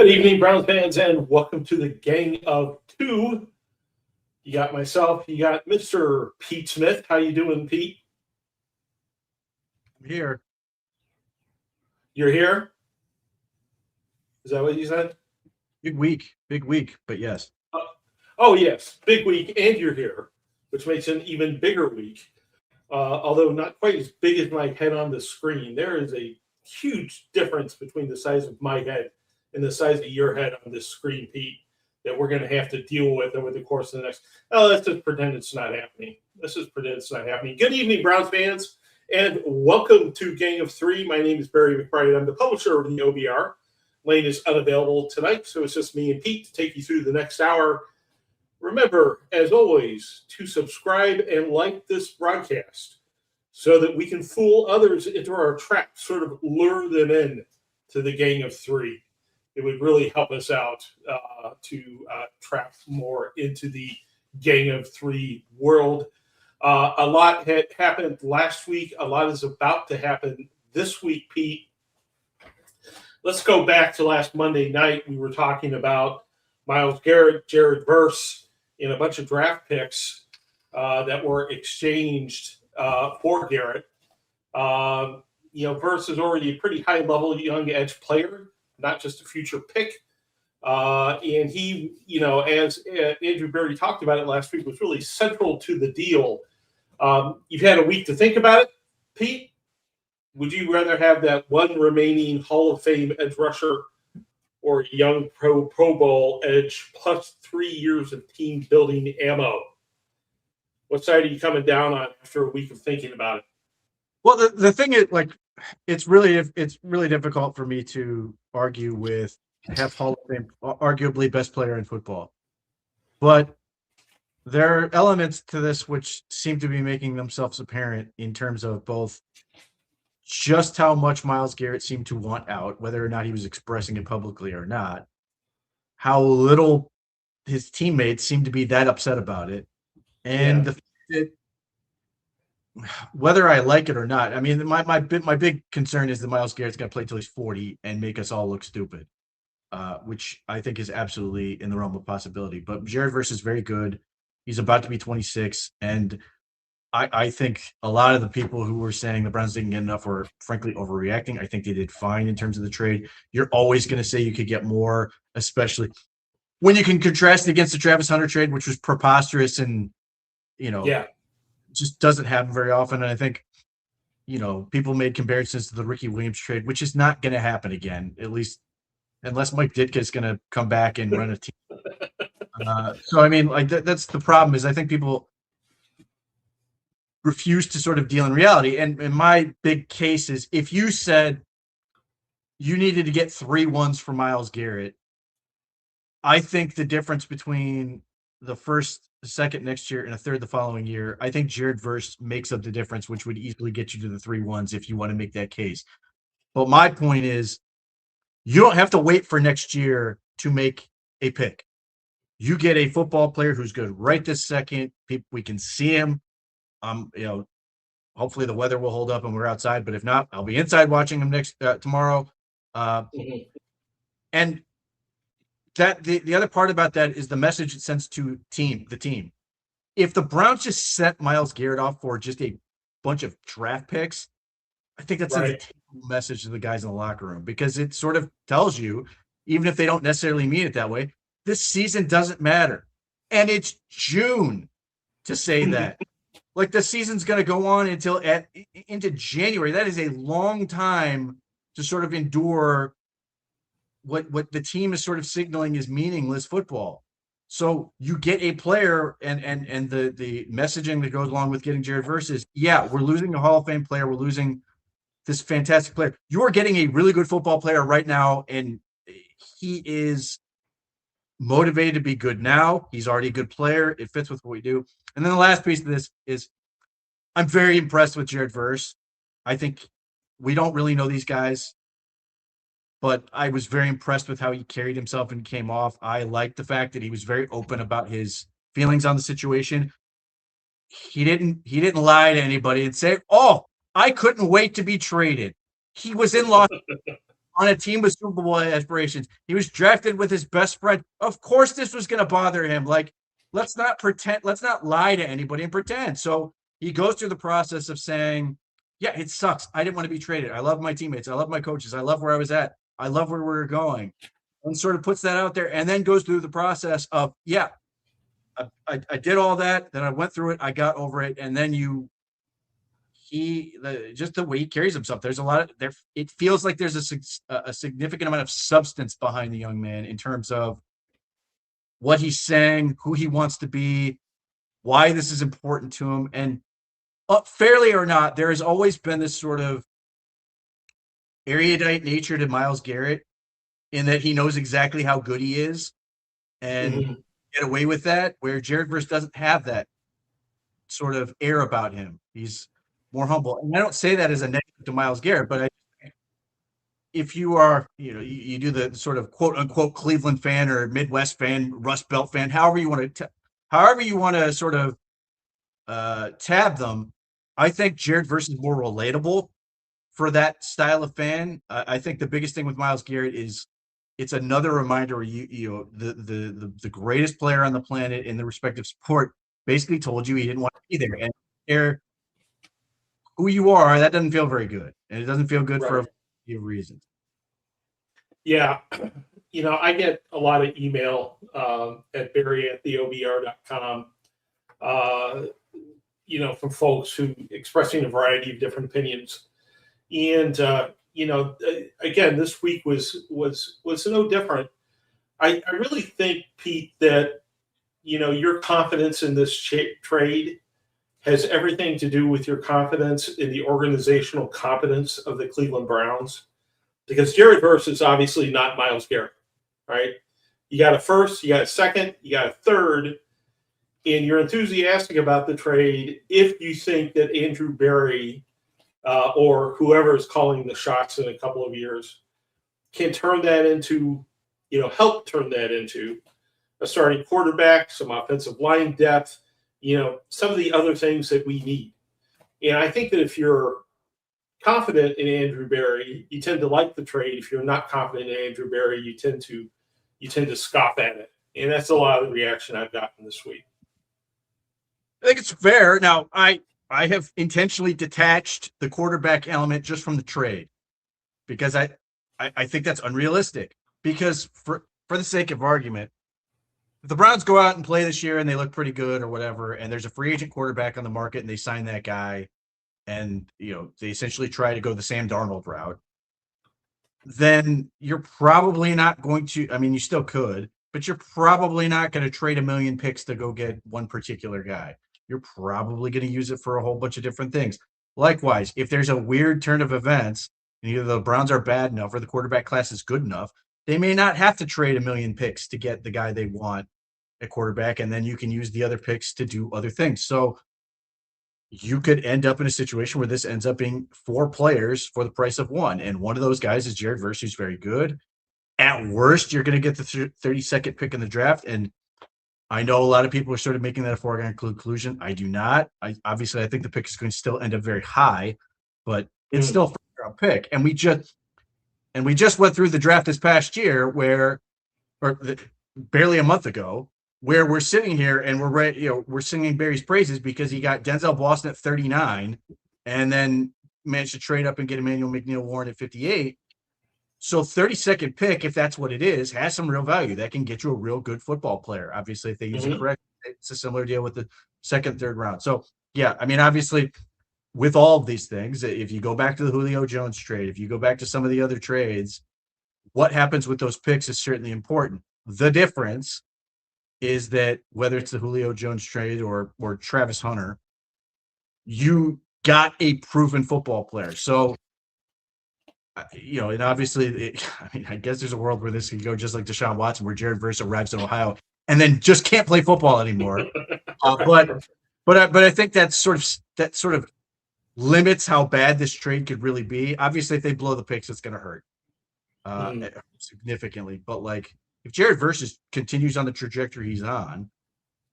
Good evening, Browns fans, and welcome to the Gang of Two. You got myself, you got Mr. Pete Smith. How you doing, Pete? I'm here. You're here? Is that what you said? Big week, but yes. Oh, yes, big week, and you're here, which makes an even bigger week. Although not quite as big as my head on the screen. There is a huge difference between the size of my head and the size of your head on this screen, Pete, that we're going to have to deal with over the course of the next. Oh, let's just pretend it's not happening. Let's just pretend it's not happening. Good evening, Browns fans, and welcome to Gang of Three. My name is Barry McBride. I'm the publisher of the OBR. Lane is unavailable tonight, so it's just me and Pete to take you through the next hour. Remember, as always, to subscribe and like this broadcast so that we can fool others into our trap, sort of lure them in to the Gang of Three. It would really help us out to trap more into the Gang of Three world. A lot had happened last week. A lot is about to happen this week, Pete. Let's go back to last Monday night. We were talking about Myles Garrett, Jared Verse, and a bunch of draft picks that were exchanged for Garrett. Verse is already a pretty high-level young edge player, not just a future pick. And he, as Andrew Berry talked about it last week, was really central to the deal. You've had a week to think about it, Pete. Would you rather have that one remaining Hall of Fame edge rusher or young Pro Bowl edge plus 3 years of team building ammo? What side are you coming down on after a week of thinking about it? Well, the thing is, it's really difficult for me to argue with half Hall of Fame, arguably best player in football. But there are elements to this which seem to be making themselves apparent in terms of both just how much Myles Garrett seemed to want out, whether or not he was expressing it publicly or not, how little his teammates seemed to be that upset about it, and the fact that whether I like it or not, I mean, my big concern is that Myles Garrett's going to play till he's 40 and make us all look stupid, which I think is absolutely in the realm of possibility. But Jared Verse is very good. He's about to be 26, and I think a lot of the people who were saying the Browns didn't get enough were frankly overreacting. I think they did fine in terms of the trade. You're always going to say you could get more, especially when you can contrast it against the Travis Hunter trade, which was preposterous and, just doesn't happen very often. And I think, people made comparisons to the Ricky Williams trade, which is not going to happen again, at least unless Mike Ditka is going to come back and run a team. So, I mean, that's the problem is I think people refuse to sort of deal in reality. And my big case is if you said you needed to get 3 ones for Myles Garrett, I think the difference between the first, the second next year, and a third the following year, I think Jared Verse makes up the difference, which would easily get you to the 3 ones if you want to make that case. But my point is, you don't have to wait for next year to make a pick. You get a football player who's good right this second. We can see him. Hopefully the weather will hold up and we're outside, but if not, I'll be inside watching him tomorrow. And that the other part about that is the message it sends to the team. If the Browns just set Myles Garrett off for just a bunch of draft picks, I think that's a message to the guys in the locker room, because it sort of tells you, even if they don't necessarily mean it that way, this season doesn't matter. And it's June to say that. Like, the season's going to go on into January. That is a long time to sort of endure what the team is sort of signaling is meaningless football. So you get a player, and the messaging that goes along with getting Jared Verse is, we're losing a Hall of Fame player. We're losing this fantastic player. You are getting a really good football player right now, and he is motivated to be good now. He's already a good player. It fits with what we do. And then the last piece of this is I'm very impressed with Jared Verse. I think we don't really know these guys, but I was very impressed with how he carried himself and came off. I liked the fact that he was very open about his feelings on the situation. He didn't lie to anybody and say, "Oh, I couldn't wait to be traded." He was in Los on a team with Super Bowl aspirations. He was drafted with his best friend. Of course, this was going to bother him. Like, let's not pretend. Let's not lie to anybody and pretend. So he goes through the process of saying, "Yeah, it sucks. I didn't want to be traded. I love my teammates. I love my coaches. I love where I was at. I love where we were going." And sort of puts that out there, and then goes through the process of, "Yeah, I did all that. Then I went through it. I got over it." And then just the way he carries himself, there's a lot of there. It feels like there's a significant amount of substance behind the young man in terms of what he's saying, who he wants to be, why this is important to him. And fairly or not, there has always been this sort of erudite nature to Myles Garrett in that he knows exactly how good he is and get away with that, where Jared Verse doesn't have that sort of air about him. He's more humble. And I don't say that as a negative to Myles Garrett, but if you are, you do the sort of quote unquote Cleveland fan or Midwest fan, Rust Belt fan, however you want to sort of tab them, I think Jared Verse is more relatable for that style of fan. I think the biggest thing with Myles Garrett is it's another reminder where the greatest player on the planet in the respective sport basically told you he didn't want to be there. And there, who you are, that doesn't feel very good. And it doesn't feel good for a few reasons. Yeah. I get a lot of email at Berea@theobr.com, from folks who expressing a variety of different opinions. And, again, this week was no different. I really think, Pete, that, your confidence in this trade has everything to do with your confidence in the organizational competence of the Cleveland Browns. Because Jared Verse is obviously not Myles Garrett, right? You got a first, you got a second, you got a third, and you're enthusiastic about the trade if you think that Andrew Berry or whoever is calling the shots in a couple of years can turn that into, help turn that into a starting quarterback, some offensive line depth, some of the other things that we need. And I think that if you're confident in Andrew Berry, you tend to like the trade. If you're not confident in Andrew Berry, you tend to scoff at it. And that's a lot of the reaction I've gotten this week. I think it's fair. Now, I have intentionally detached the quarterback element just from the trade because I think that's unrealistic. Because for the sake of argument, if the Browns go out and play this year and they look pretty good or whatever, and there's a free agent quarterback on the market and they sign that guy, and they essentially try to go the Sam Darnold route, then you're probably not going to. I mean, you still could, but you're probably not going to trade a million picks to go get one particular guy. You're probably going to use it for a whole bunch of different things. Likewise, if there's a weird turn of events and either the Browns are bad enough or the quarterback class is good enough, they may not have to trade a million picks to get the guy they want at quarterback, and then you can use the other picks to do other things. So you could end up in a situation where this ends up being 4 players for the price of 1. And one of those guys is Jared Verse, who's very good. At worst, you're going to get the 32nd pick in the draft. And I know a lot of people are sort of making that a foregone conclusion. I do not. I think the pick is going to still end up very high, but it's still a first-round pick. And we just went through the draft this past year barely a month ago, where we're sitting here and we're singing Barry's praises because he got Denzel Boston at 39 and then managed to trade up and get Emmanuel McNeil-Warren at 58. So 32nd pick, if that's what it is, has some real value. That can get you a real good football player. Obviously, if they use it correctly, it's a similar deal with the second, third round. So, yeah, I mean, obviously, with all of these things, if you go back to the Julio Jones trade, if you go back to some of the other trades, what happens with those picks is certainly important. The difference is that whether it's the Julio Jones trade or Travis Hunter, you got a proven football player. So, and obviously, I guess there's a world where this could go just like Deshaun Watson, where Jared Verse arrives in Ohio and then just can't play football anymore. But I think that sort of limits how bad this trade could really be. Obviously, if they blow the picks, it's going to hurt significantly. But if Jared Verse continues on the trajectory he's on,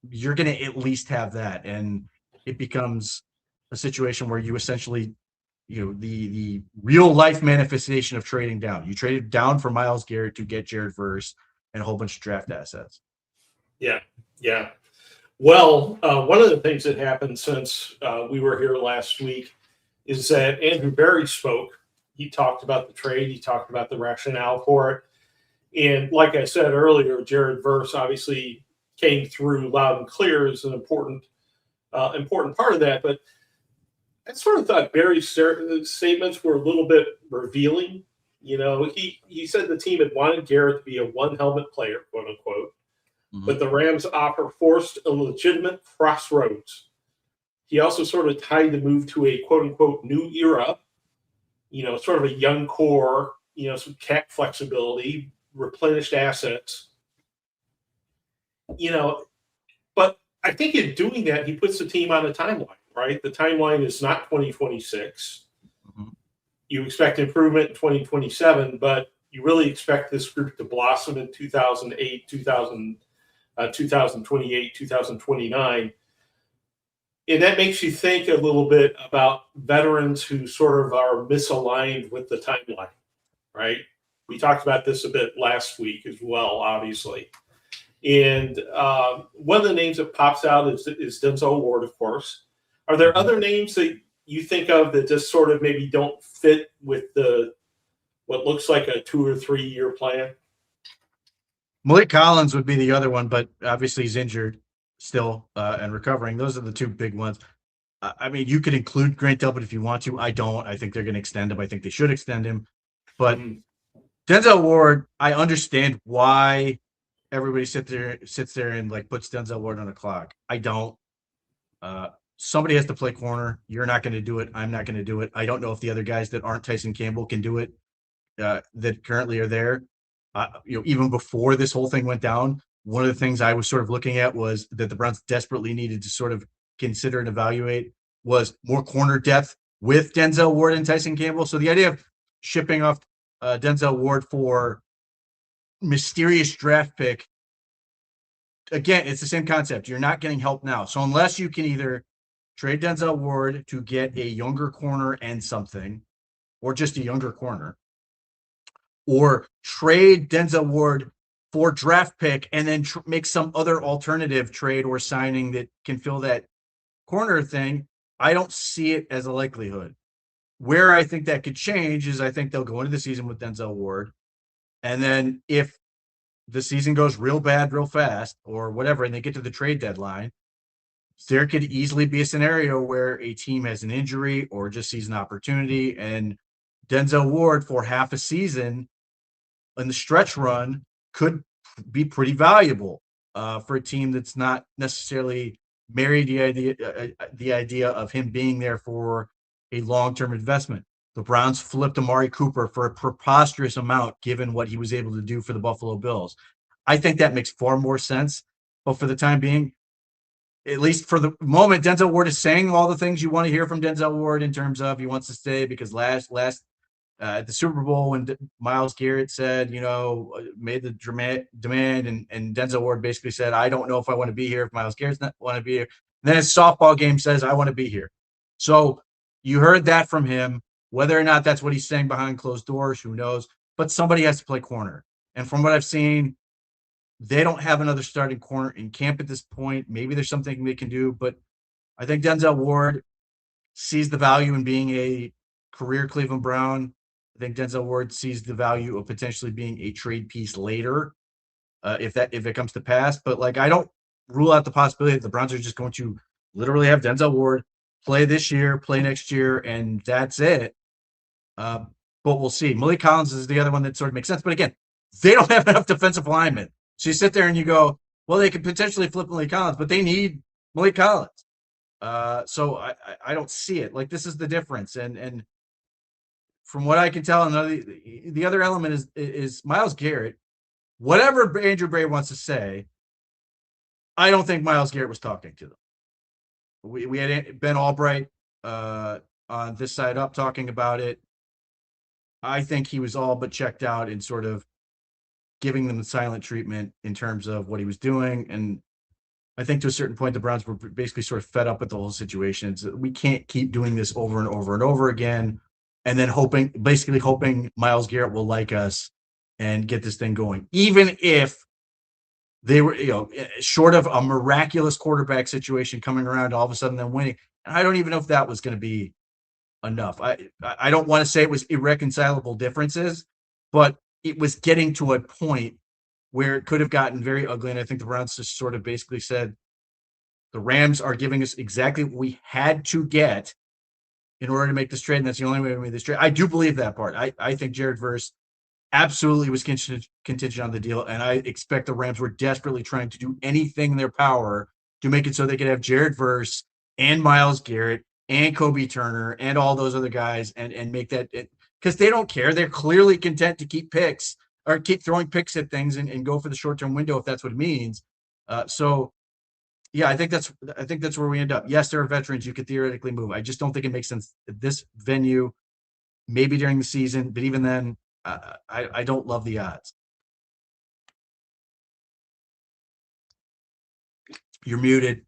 you're going to at least have that, and it becomes a situation where you essentially the real life manifestation of trading down. You traded down for Myles Garrett to get Jared Verse and a whole bunch of draft assets. Yeah, yeah. Well, one of the things that happened since we were here last week is that Andrew Berry spoke. He talked about the trade. He talked about the rationale for it. And like I said earlier, Jared Verse obviously came through loud and clear as an important part of that. But I sort of thought Berry's statements were a little bit revealing. He said the team had wanted Garrett to be a one helmet player, quote unquote. But the Rams' offer forced a legitimate crossroads. He also sort of tied the move to a quote-unquote new era, sort of a young core, some cap flexibility, replenished assets. But I think in doing that, he puts the team on a timeline, right? The timeline is not 2026. Mm-hmm. You expect improvement in 2027, but you really expect this group to blossom in 2028, 2029. And that makes you think a little bit about veterans who sort of are misaligned with the timeline, right? We talked about this a bit last week as well, obviously. And one of the names that pops out is Denzel Ward, of course. Are there other names that you think of that just sort of maybe don't fit with what looks like a 2 or 3 year plan? Malik Collins would be the other one, but obviously he's injured still and recovering. Those are the two big ones. I mean, you could include Grant Delpit if you want to. I don't. I think they're going to extend him. I think they should extend him. But Denzel Ward, I understand why everybody sits there and like puts Denzel Ward on the clock. I don't. Somebody has to play corner. You're not going to do it. I'm not going to do it. I don't know if the other guys that aren't Tyson Campbell can do it that currently are there. Even before this whole thing went down, one of the things I was sort of looking at was that the Browns desperately needed to sort of consider and evaluate was more corner depth with Denzel Ward and Tyson Campbell. So the idea of shipping off Denzel Ward for mysterious draft pick, again, it's the same concept. You're not getting help now. So unless you can either trade Denzel Ward to get a younger corner and something, or just a younger corner, or trade Denzel Ward for draft pick and then make some other alternative trade or signing that can fill that corner thing, I don't see it as a likelihood. Where I think that could change is I think they'll go into the season with Denzel Ward. And then if the season goes real bad, real fast, or whatever, and they get to the trade deadline, there could easily be a scenario where a team has an injury or just sees an opportunity, and Denzel Ward for half a season in the stretch run could be pretty valuable for a team that's not necessarily married the idea of him being there for a long-term investment. The Browns flipped Amari Cooper for a preposterous amount given what he was able to do for the Buffalo Bills. I think that makes far more sense. But for the time being, at least for the moment, Denzel Ward is saying all the things you want to hear from Denzel Ward in terms of he wants to stay because last at the Super Bowl when Myles Garrett said, made the demand, and Denzel Ward basically said, I don't know if I want to be here if Myles Garrett's not want to be here. And then his softball game says, I want to be here. So you heard that from him. Whether or not that's what he's saying behind closed doors, who knows? But somebody has to play corner. And from what I've seen, they don't have another starting corner in camp at this point. Maybe there's something they can do, but I think Denzel Ward sees the value in being a career Cleveland Brown. I think Denzel Ward sees the value of potentially being a trade piece later, if it comes to pass. But I don't rule out the possibility that the Browns are just going to literally have Denzel Ward play this year, play next year, and that's it. But we'll see. Malik Collins is the other one that sort of makes sense. But again, they don't have enough defensive linemen. So you sit there and you go, well, they could potentially flip Malik Collins, but they need Malik Collins. So I don't see it. This is the difference. And from what I can tell, the other element is Myles Garrett. Whatever Andrew Berry wants to say, I don't think Myles Garrett was talking to them. We had Ben Albright on this side up talking about it. I think he was all but checked out and sort of giving them the silent treatment in terms of what he was doing. And I think to a certain point, the Browns were basically sort of fed up with the whole situation. We can't keep doing this over and over and over again, and then basically hoping Myles Garrett will like us and get this thing going, even if they were, short of a miraculous quarterback situation coming around, all of a sudden them winning. And I don't even know if that was going to be enough. I don't want to say it was irreconcilable differences, but it was getting to a point where it could have gotten very ugly. And I think the Browns just sort of basically said, the Rams are giving us exactly what we had to get in order to make this trade. And that's the only way we made this trade. I do believe that part. I think Jared Verse absolutely was contingent on the deal. And I expect the Rams were desperately trying to do anything in their power to make it so they could have Jared Verse and Myles Garrett and Kobe Turner and all those other guys and make that, because they don't care. They're clearly content to keep picks or keep throwing picks at things and go for the short-term window if that's what it means. So yeah, I think that's where we end up. Yes, there are veterans you could theoretically move. I just don't think it makes sense at this venue, maybe during the season, but even then, I don't love the odds. You're muted.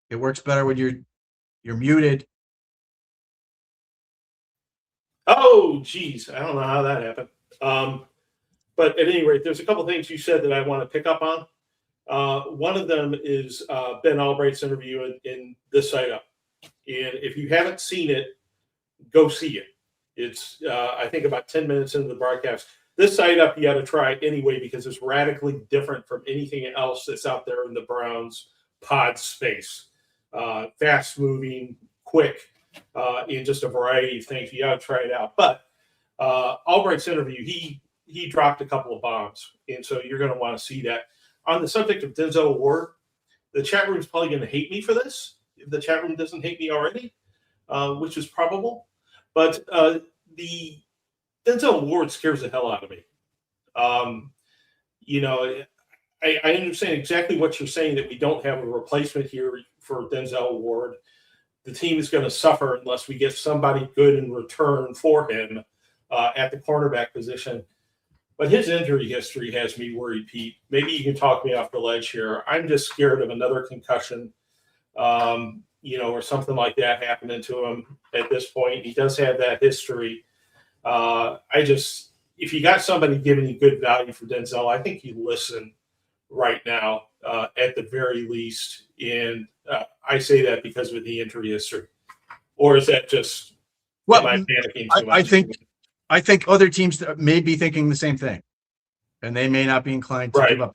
It works better when you're muted. Oh, geez. I don't know how that happened. But at any rate, there's a couple things you said that I want to pick up on. One of them is Ben Albright's interview in this site up. And if you haven't seen it, go see it. It's, I think, about 10 minutes into the broadcast. This site up, you got to try anyway because it's radically different from anything else that's out there in the Browns pod space. Fast moving, quick, in just a variety of things. You got to try it out. But Albright's interview, he dropped a couple of bombs, and so you're going to want to see that. On the subject of Denzel Ward, the chat room's probably going to hate me for this, if the chat room doesn't hate me already, which is probable. But the Denzel Ward scares the hell out of me. I understand exactly what you're saying, that we don't have a replacement here for Denzel Ward. The team is going to suffer unless we get somebody good in return for him at the cornerback position. But his injury history has me worried, Pete. Maybe you can talk me off the ledge here. I'm just scared of another concussion, or something like that happening to him at this point. He does have that history. If you got somebody giving you good value for Denzel, I think you listen right now, at the very least. And I say that because of the injury history. Or is that just am I panicking too much? I think other teams may be thinking the same thing, and they may not be inclined to give up.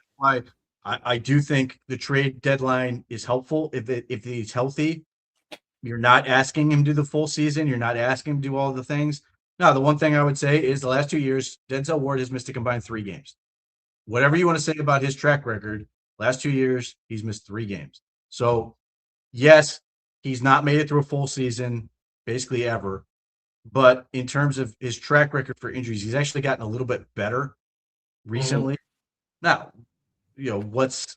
I do think the trade deadline is helpful if he's healthy. You're not asking him to do the full season. You're not asking him to do all the things. Now, the one thing I would say is the last 2 years, Denzel Ward has missed a combined 3 games. Whatever you want to say about his track record, last 2 years, he's missed 3 games. So, yes, he's not made it through a full season, basically ever. But in terms of his track record for injuries, he's actually gotten a little bit better recently. Now, what's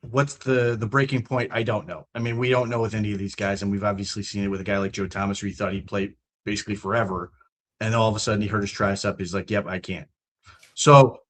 the breaking point? I don't know. I mean, we don't know with any of these guys, and we've obviously seen it with a guy like Joe Thomas, where he thought he'd play basically forever, and all of a sudden he hurt his tricep. He's like, "Yep, I can't." So,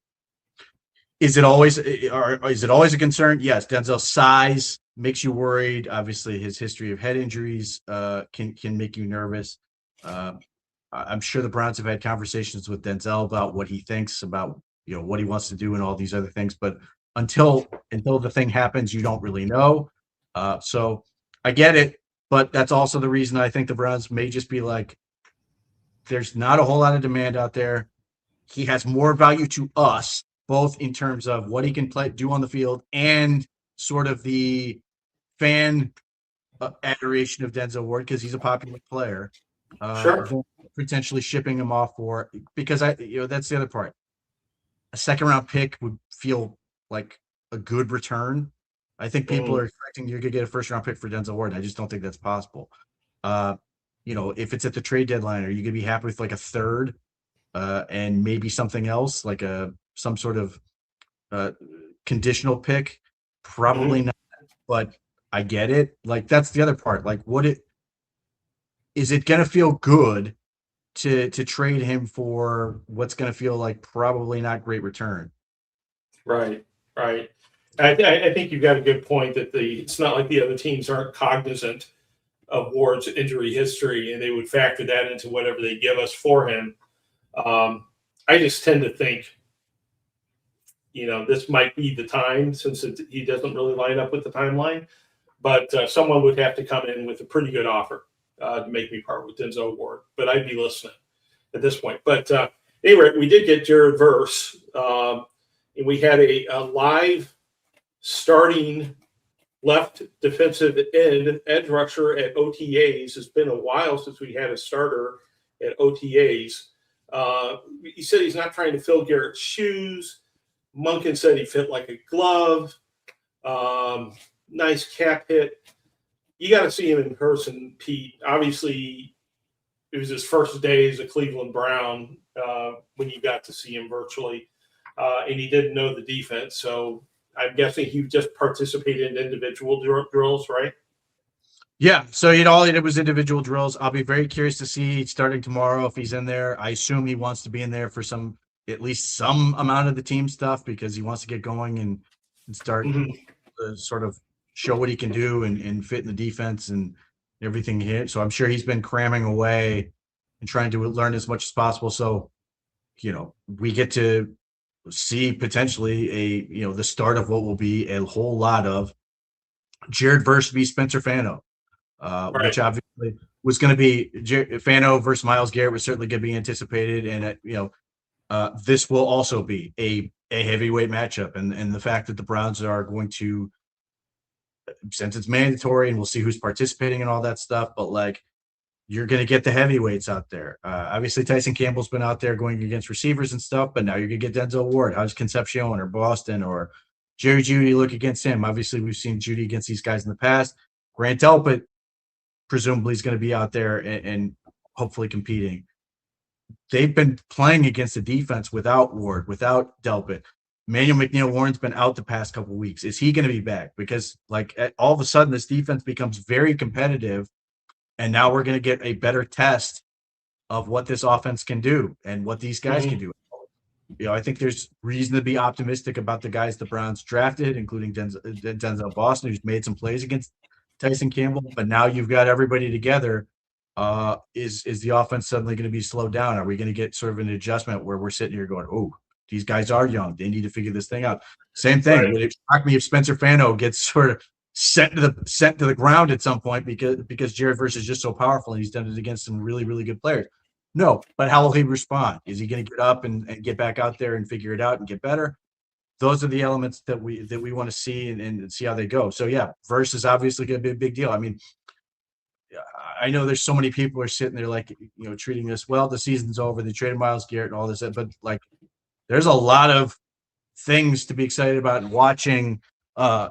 is it always a concern? Yes, Denzel's size makes you worried. Obviously, his history of head injuries can make you nervous. I'm sure the Browns have had conversations with Denzel about what he thinks about, what he wants to do and all these other things. But until the thing happens, you don't really know. So I get it, but that's also the reason I think the Browns may just be like, there's not a whole lot of demand out there. He has more value to us, both in terms of what he can do on the field and sort of the fan adoration of Denzel Ward, because he's a popular player. Sure. Potentially shipping him off because that's the other part. A second round pick would feel like a good return. I think people are expecting you're going to get a first round pick for Denzel Ward. I just don't think that's possible. If it's at the trade deadline, are you going to be happy with like a third and maybe something else, like some sort of conditional pick? Probably not, but I get it. Like, that's the other part. Like, is it going to feel good to trade him for what's going to feel like probably not great return? Right, right. I think you've got a good point that it's not like the other teams aren't cognizant of Ward's injury history, and they would factor that into whatever they give us for him. Um, I just tend to think, this might be the time since he doesn't really line up with the timeline, but someone would have to come in with a pretty good offer to make me part with Denzel Ward. But I'd be listening at this point. But anyway, we did get Jared Verse, and we had a live starting left defensive end edge rusher at OTAs. It's been a while since we had a starter at OTAs. He said he's not trying to fill Garrett's shoes. Munkin said he fit like a glove. Nice cap hit. You got to see him in person, Pete. Obviously, it was his first day as a Cleveland Brown when you got to see him virtually, and he didn't know the defense. So I'm guessing he just participated in individual drills, right? Yeah. So all he did was individual drills. I'll be very curious to see starting tomorrow if he's in there. I assume he wants to be in there for at least some amount of the team stuff because he wants to get going and start to sort of show what he can do and fit in the defense and everything here. So I'm sure he's been cramming away and trying to learn as much as possible. So, we get to see potentially the start of what will be a whole lot of Jared versus v. Spencer Fano, which obviously was going to be Fano versus Myles Garrett was certainly going to be anticipated. And, this will also be a heavyweight matchup. And the fact that the Browns are going to, since it's mandatory and we'll see who's participating and all that stuff, but you're going to get the heavyweights out there. Obviously, Tyson Campbell's been out there going against receivers and stuff, but now you're going to get Denzel Ward. How's Concepcion or Boston or Jerry Jeudy look against him? Obviously, we've seen Jeudy against these guys in the past. Grant Delpit presumably is going to be out there and hopefully competing. They've been playing against the defense without Ward, without Delpit. Manuel McNeil-Warren's been out the past couple of weeks. Is he going to be back? Because all of a sudden this defense becomes very competitive, and now we're going to get a better test of what this offense can do and what these guys can do. I think there's reason to be optimistic about the guys the Browns drafted, including Denzel Boston, who's made some plays against Tyson Campbell. But now you've got everybody together. Is the offense suddenly going to be slowed down? Are we going to get sort of an adjustment where we're sitting here going, oh, these guys are young. They need to figure this thing out. Same thing. Right. Would it shock me if Spencer Fano gets sort of sent to the ground at some point because Jared Verse is just so powerful and he's done it against some really, really good players? No, but how will he respond? Is he going to get up and get back out there and figure it out and get better? Those are the elements that we want to see and see how they go. So yeah, Verse is obviously going to be a big deal. I mean, I know there's so many people are sitting there treating this well. The season's over. They traded Myles Garrett and all this, but there's a lot of things to be excited about and watching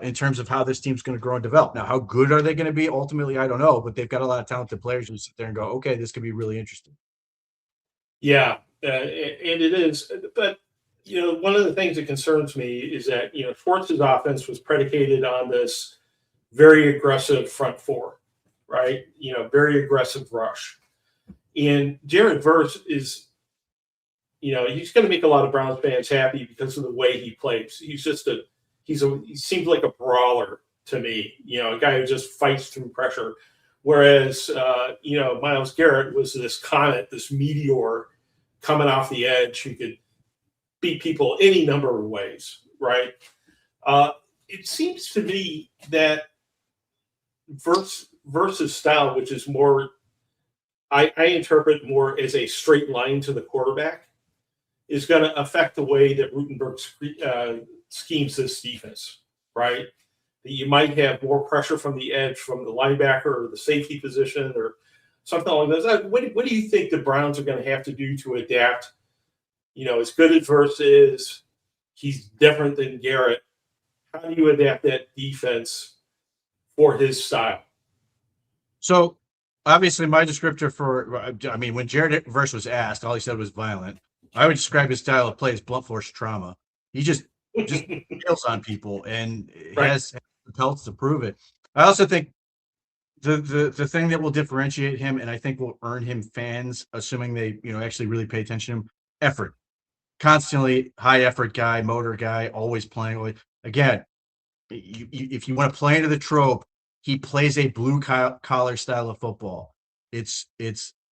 in terms of how this team's going to grow and develop. Now, how good are they going to be? Ultimately, I don't know, but they've got a lot of talented players who sit there and go, okay, this could be really interesting. Yeah, and it is. But, one of the things that concerns me is that, Schwartz's offense was predicated on this very aggressive front four, right? Very aggressive rush. And Jared Verse is, he's going to make a lot of Browns fans happy because of the way he plays. He seems like a brawler to me, a guy who just fights through pressure. Whereas, Myles Garrett was this comet, this meteor coming off the edge who could beat people any number of ways, right? It seems to me that Versus style, which is more, I interpret more as a straight line to the quarterback, is going to affect the way that Rutenberg schemes this defense, right? That you might have more pressure from the edge, from the linebacker or the safety position or something like that. What do you think the Browns are going to have to do to adapt? As good as Verse is, he's different than Garrett. How do you adapt that defense for his style? So obviously my descriptor when Jared Verse was asked, all he said was violent. I would describe his style of play as blunt force trauma. He just nails on people and has the pelts to prove it. I also think the thing that will differentiate him and I think will earn him fans, assuming they actually really pay attention to him, effort. constantly high effort guy, motor guy, always playing. Again, if you want to play into the trope, he plays a blue collar style of football. It's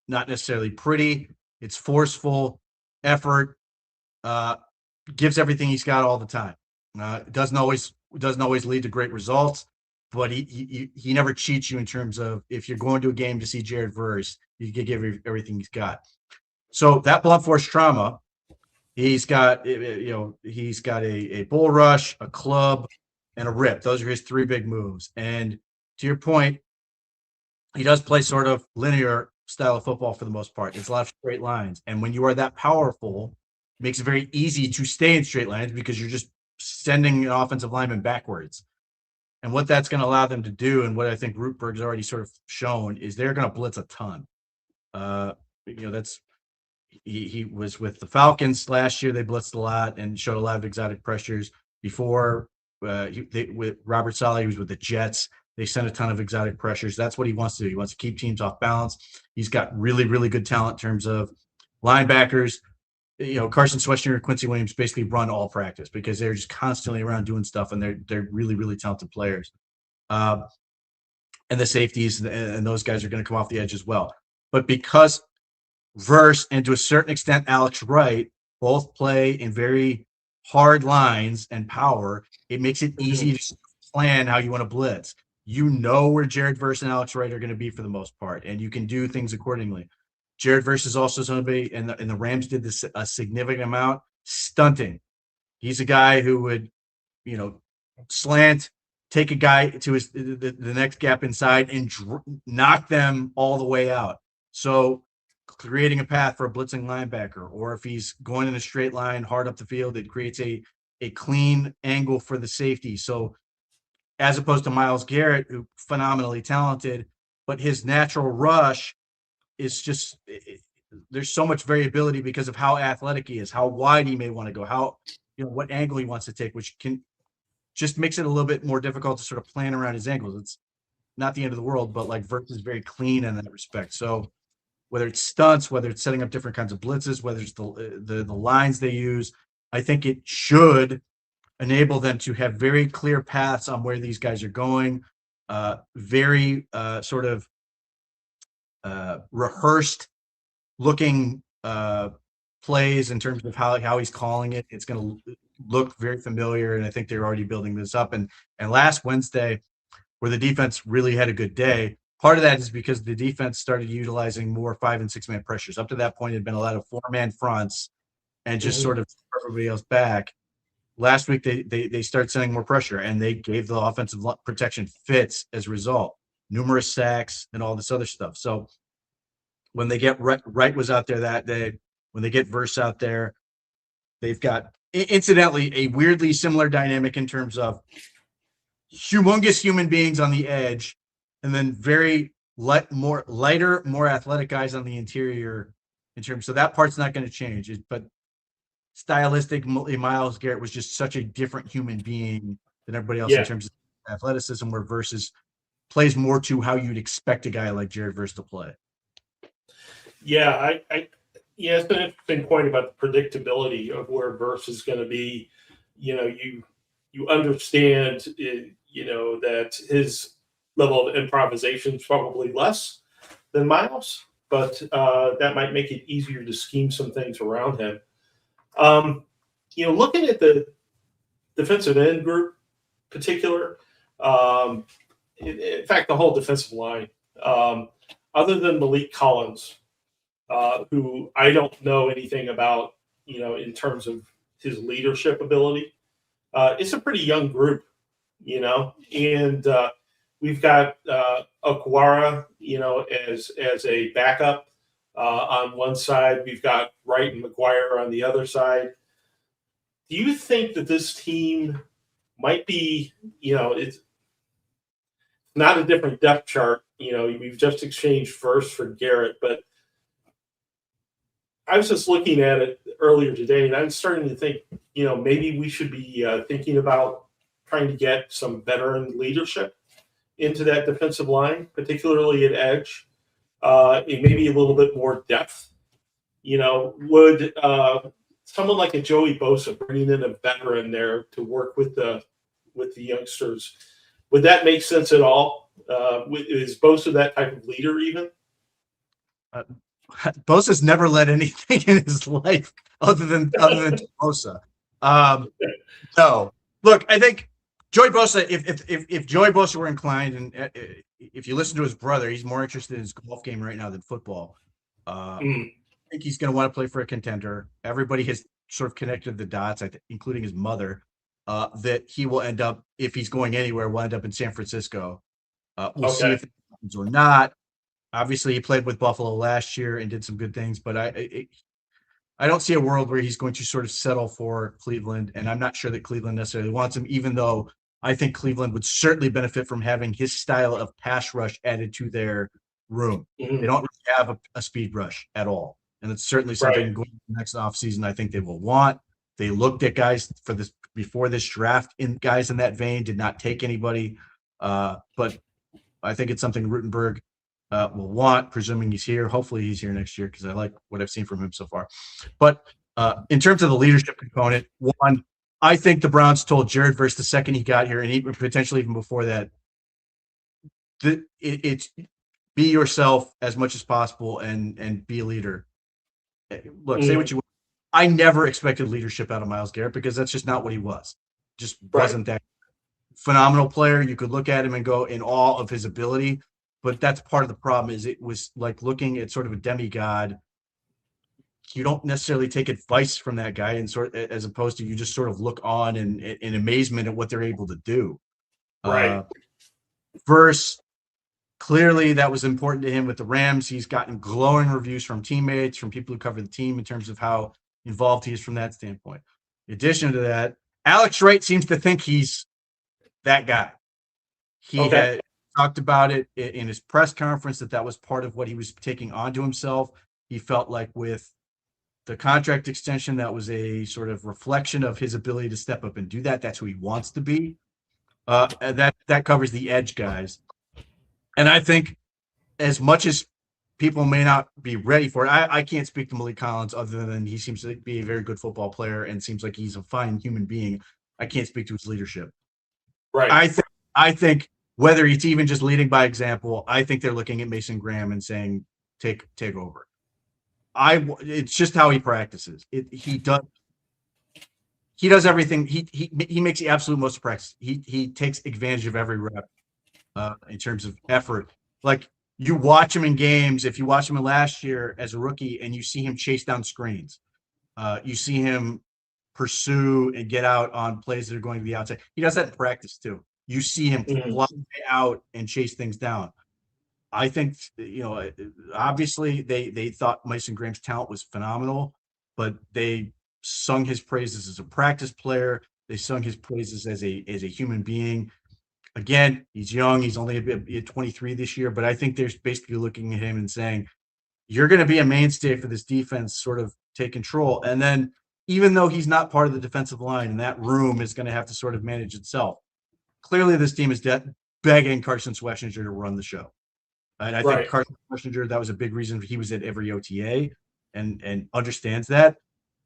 not necessarily pretty. It's forceful, effort, gives everything he's got all the time. Doesn't always lead to great results, but he never cheats you in terms of if you're going to a game to see Jared Verse, you can give everything he's got. So that blunt force trauma, he's got a bull rush, a club, and a rip. Those are his three big moves. And to your point, he does play sort of linear style of football for the most part. It's a lot of straight lines. And when you are that powerful, it makes it very easy to stay in straight lines because you're just sending an offensive lineman backwards. And what that's going to allow them to do, and what I think Rootberg's already sort of shown, is they're going to blitz a ton. That's he was with the Falcons last year. They blitzed a lot and showed a lot of exotic pressures. Before with Robert Saleh, he was with the Jets. They sent a ton of exotic pressures. That's what he wants to do. He wants to keep teams off balance. He's got really, really good talent in terms of linebackers. Carson Swetchner and Quincy Williams basically run all practice because they're just constantly around doing stuff, and they're really, really talented players. And the safeties and those guys are going to come off the edge as well. But because Verse and to a certain extent Alex Wright both play in very hard lines and power, it makes it easy to plan how you want to blitz. You know where Jared Verse and Alex Wright are going to be for the most part, and you can do things accordingly. Jared Verse is also somebody, and the Rams did this a significant amount, stunting. He's a guy who would, slant, take a guy to the next gap inside and knock them all the way out. So creating a path for a blitzing linebacker, or if he's going in a straight line hard up the field, it creates a clean angle for the safety. So as opposed to Myles Garrett, who phenomenally talented, but his natural rush is just there's so much variability because of how athletic he is, how wide he may want to go, how what angle he wants to take, which can just makes it a little bit more difficult to sort of plan around his angles. It's not the end of the world, but like Verts is very clean in that respect. So whether it's stunts, whether it's setting up different kinds of blitzes, whether it's the lines they use, I think it should enable them to have very clear paths on where these guys are going, very sort of rehearsed looking plays in terms of how he's calling it. It's going to look very familiar, and I think they're already building this up. And last Wednesday, where the defense really had a good day, part of that is because the defense started utilizing more 5- and 6-man pressures. Up to that point, it had been a lot of 4-man fronts and just sort of everybody else back. Last week, they started sending more pressure, and they gave the offensive protection fits as a result. Numerous sacks and all this other stuff. So when they get Wright was out there that day, when they get Verse out there, they've got, incidentally, a weirdly similar dynamic in terms of humongous human beings on the edge, and then very lighter, more athletic guys on the interior. In terms, so that part's not going to change. But stylistically, Myles Garrett was just such a different human being than everybody else in terms of athleticism, where Verse plays more to how you'd expect a guy like Jared Verse to play. Yeah, it's been an interesting point about the predictability of where Verse is going to be. You understand, that his level of improvisation is probably less than Myles, but that might make it easier to scheme some things around him. Looking at the defensive end group in particular, in fact, the whole defensive line, other than Malik Collins, who I don't know anything about, in terms of his leadership ability, it's a pretty young group, and we've got Okwara, as a backup on one side. We've got Wright and McGuire on the other side. Do you think that this team might be, it's not a different depth chart? We've just exchanged Verse for Garrett, but I was just looking at it earlier today, and I'm starting to think, maybe we should be thinking about trying to get some veteran leadership into that defensive line, particularly at edge, and maybe a little bit more depth. Would someone like a Joey Bosa, bringing in a veteran there to work with the youngsters, would that make sense at all? Is Bosa that type of leader even? Uh, Bosa's never led anything in his life other than Bosa. No, look, I think Joey Bosa. If Joey Bosa were inclined, and if you listen to his brother, he's more interested in his golf game right now than football. I think he's going to want to play for a contender. Everybody has sort of connected the dots, including his mother, that he will end up, if he's going anywhere, will end up in San Francisco. We'll see if it happens or not. Obviously, he played with Buffalo last year and did some good things, but I don't see a world where he's going to sort of settle for Cleveland, and I'm not sure that Cleveland necessarily wants him, even though I think Cleveland would certainly benefit from having his style of pass rush added to their room. Mm-hmm. They don't really have a speed rush at all, and it's certainly something going into the next offseason I think they will want. They looked at guys for this before this draft, guys in that vein, did not take anybody, but I think it's something Rutenberg will want, presuming he's here. Hopefully he's here next year because I like what I've seen from him so far. But in terms of the leadership component, one, I think the Browns told Jared Verse the second he got here, and even potentially even before that, it's be yourself as much as possible and be a leader. Look, say what you want. I never expected leadership out of Myles Garrett because that's just not what he was. Just wasn't that phenomenal player. You could look at him and go in awe of his ability. But that's part of the problem is it was like looking at sort of a demigod. You don't necessarily take advice from that guy and as opposed to you just sort of look on in amazement at what they're able to do. Verse, clearly that was important to him with the Rams. He's gotten glowing reviews from teammates, from people who cover the team in terms of how involved he is from that standpoint. In addition to that, Alex Wright seems to think he's that guy. He had talked about it in his press conference that was part of what he was taking onto himself. He felt like with the contract extension, that was a sort of reflection of his ability to step up and do that. That's who he wants to be. That covers the edge guys. And I think as much as people may not be ready for it, I can't speak to Malik Collins other than he seems to be a very good football player and seems like he's a fine human being. I can't speak to his leadership. I think whether he's even just leading by example, I think they're looking at Mason Graham and saying, take over. It's just how he practices. He does everything. He makes the absolute most of practice. He takes advantage of every rep in terms of effort. Like you watch him in games. If you watch him last year as a rookie and you see him chase down screens, you see him pursue and get out on plays that are going to the outside. He does that in practice too. You see him fly out and chase things down. I think, obviously they thought Mason Graham's talent was phenomenal, but they sung his praises as a practice player. They sung his praises as a human being. Again, he's young. He's only 23 this year, but I think they're basically looking at him and saying, you're going to be a mainstay for this defense, sort of take control. And then even though he's not part of the defensive line and that room is going to have to sort of manage itself, clearly this team is begging Carson Schwarzenegger to run the show. And I think Carson Schwarzenegger, that was a big reason he was at every OTA and understands that.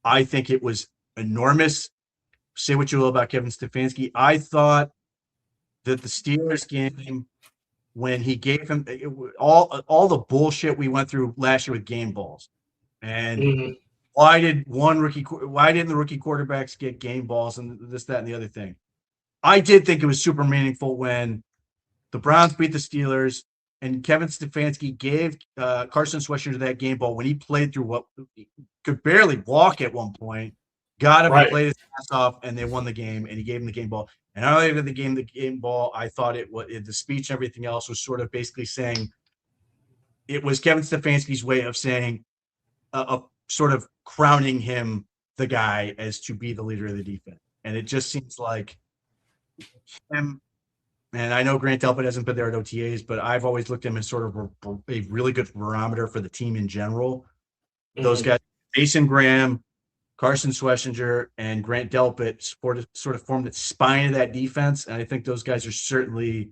I think it was enormous. Say what you will about Kevin Stefanski. I thought that the Steelers game, when he gave him all the bullshit we went through last year with game balls, and why didn't the rookie quarterbacks get game balls and this, that, and the other thing? I did think it was super meaningful when the Browns beat the Steelers and Kevin Stefanski gave Carson Schwarzenegger that game ball when he played through what could barely walk at one point, got him and played his ass off, and they won the game, and he gave him the game ball. And not only did the game ball, I thought the speech and everything else was sort of basically saying it was Kevin Stefanski's way of saying, of sort of crowning him the guy as to be the leader of the defense. And it just seems like him. And I know Grant Delpit hasn't been there at OTAs, but I've always looked at him as sort of a really good barometer for the team in general. Those guys, Mason Graham, Carson Schwarzenegger, and Grant Delpit sort of formed the spine of that defense. And I think those guys are certainly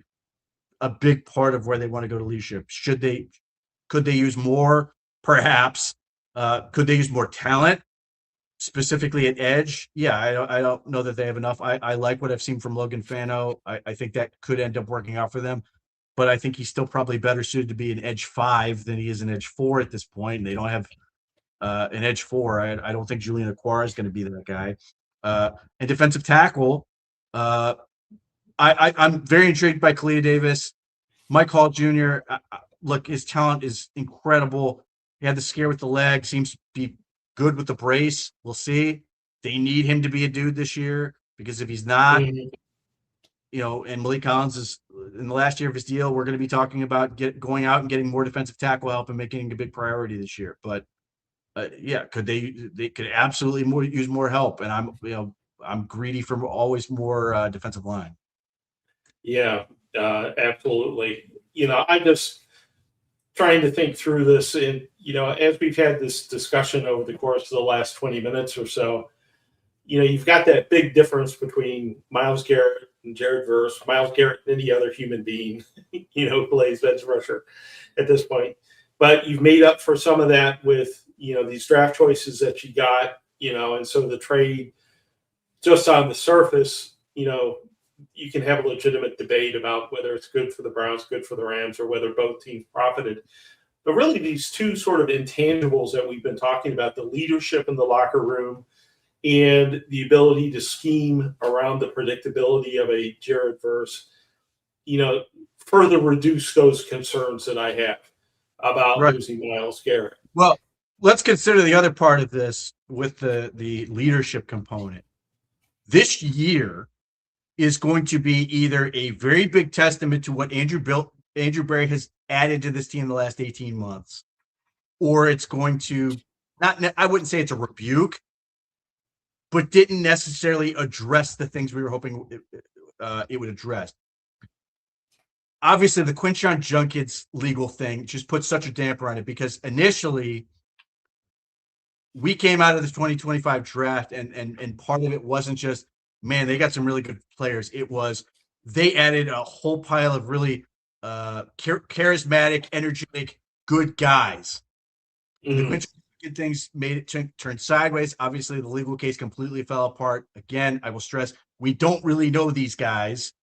a big part of where they want to go to leadership. Could they use more? Perhaps. Could they use more talent? specifically at edge, yeah, I don't know that they have enough. I like what I've seen from Logan Fano. I think that could end up working out for them, but I think he's still probably better suited to be an edge 5 than he is an edge 4 at this point. And they don't have an edge 4. I don't think Julian Aquara is going to be that guy. And defensive tackle, I'm very intrigued by Kalia Davis. Mike Hall Jr., look, his talent is incredible. He had the scare with the leg, seems to be good with the brace. We'll see. They need him to be a dude this year, because if he's not, Mhm. And Malik Collins is in the last year of his deal, we're going to be talking about going out and getting more defensive tackle help and making it a big priority this year. But could they could absolutely use more help, and I'm greedy for always more defensive line. Yeah, absolutely. I'm just trying to think through this, and as we've had this discussion over the course of the last 20 minutes or so, you've got that big difference between Myles Garrett and Jared Verse. Myles Garrett and any other human being, who plays edge rusher at this point. But you've made up for some of that with, these draft choices that you got, and so the trade, just on the surface, you can have a legitimate debate about whether it's good for the Browns, good for the Rams, or whether both teams profited. But really, these two sort of intangibles that we've been talking about, the leadership in the locker room and the ability to scheme around the predictability of a Jared Verse, further reduce those concerns that I have about losing Myles Garrett. Well, let's consider the other part of this with the leadership component. This year is going to be either a very big testament to what Andrew Berry has added to this team in the last 18 months, or it's going to I wouldn't say it's a rebuke, but didn't necessarily address the things we were hoping it would address. Obviously, the Quinshon Judkins legal thing just put such a damper on it, because initially we came out of the 2025 draft, and part of it wasn't just, man, they got some really good players. It was they added a whole pile of really charismatic, energetic, good guys. Mm-hmm. The Quinshon things made it turn sideways. Obviously, the legal case completely fell apart. Again, I will stress, we don't really know these guys,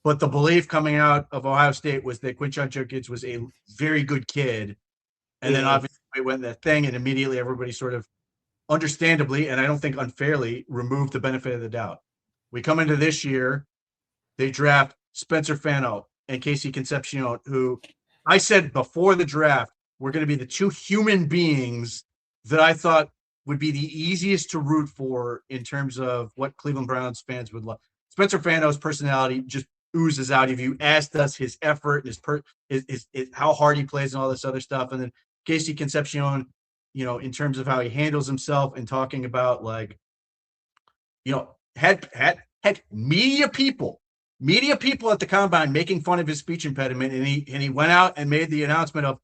but the belief coming out of Ohio State was that Quinshon Judkins was a very good kid. And then obviously we went that thing, and immediately everybody sort of understandably, and I don't think unfairly, removed the benefit of the doubt. We come into this year, they draft Spencer Fano and Casey Concepcion, who I said before the draft were going to be the two human beings that I thought would be the easiest to root for in terms of what Cleveland Browns fans would love. Spencer Fano's personality just oozes out of you, as does his effort and his how hard he plays and all this other stuff. And then Casey Concepcion, in terms of how he handles himself and talking about, like, had media people at the combine making fun of his speech impediment, and he went out and made the announcement of,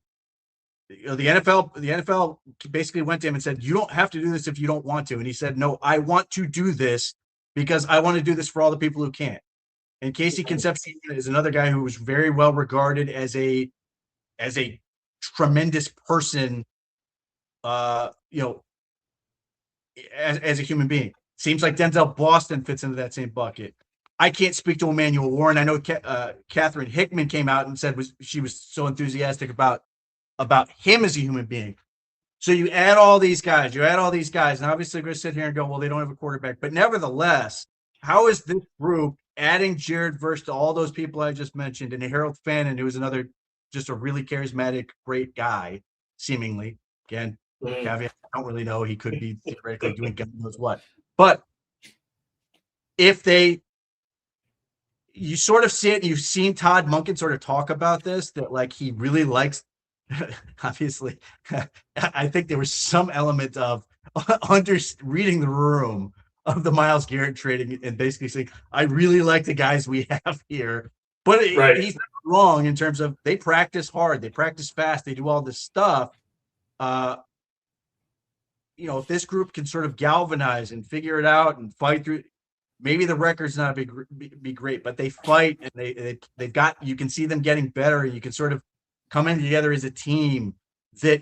the NFL basically went to him and said, you don't have to do this if you don't want to. And he said, no, I want to do this because I want to do this for all the people who can't. And Casey Concepcion is another guy who was very well regarded as a tremendous person, as a human being. Seems like Denzel Boston fits into that same bucket. I can't speak to Emmanuel Warren. I know Catherine Hickman came out and said she was so enthusiastic about him as a human being. So you add all these guys, and obviously we're going to sit here and go, well, they don't have a quarterback. But nevertheless, how is this group adding Jared Verse to all those people I just mentioned, and Harold Fannin, who is another just a really charismatic, great guy, seemingly. Again, caveat, I don't really know. He could be theoretically doing God knows what. But if you sort of see it, you've seen Todd Monken sort of talk about this, that like he really likes, obviously, I think there was some element of reading the room of the Myles Garrett trading and basically saying, I really like the guys we have here. But he's not wrong in terms of they practice hard, they practice fast, they do all this stuff. If this group can sort of galvanize and figure it out and fight through, maybe the record's not be great, but they fight, and they've got, you can see them getting better. You can sort of come in together as a team that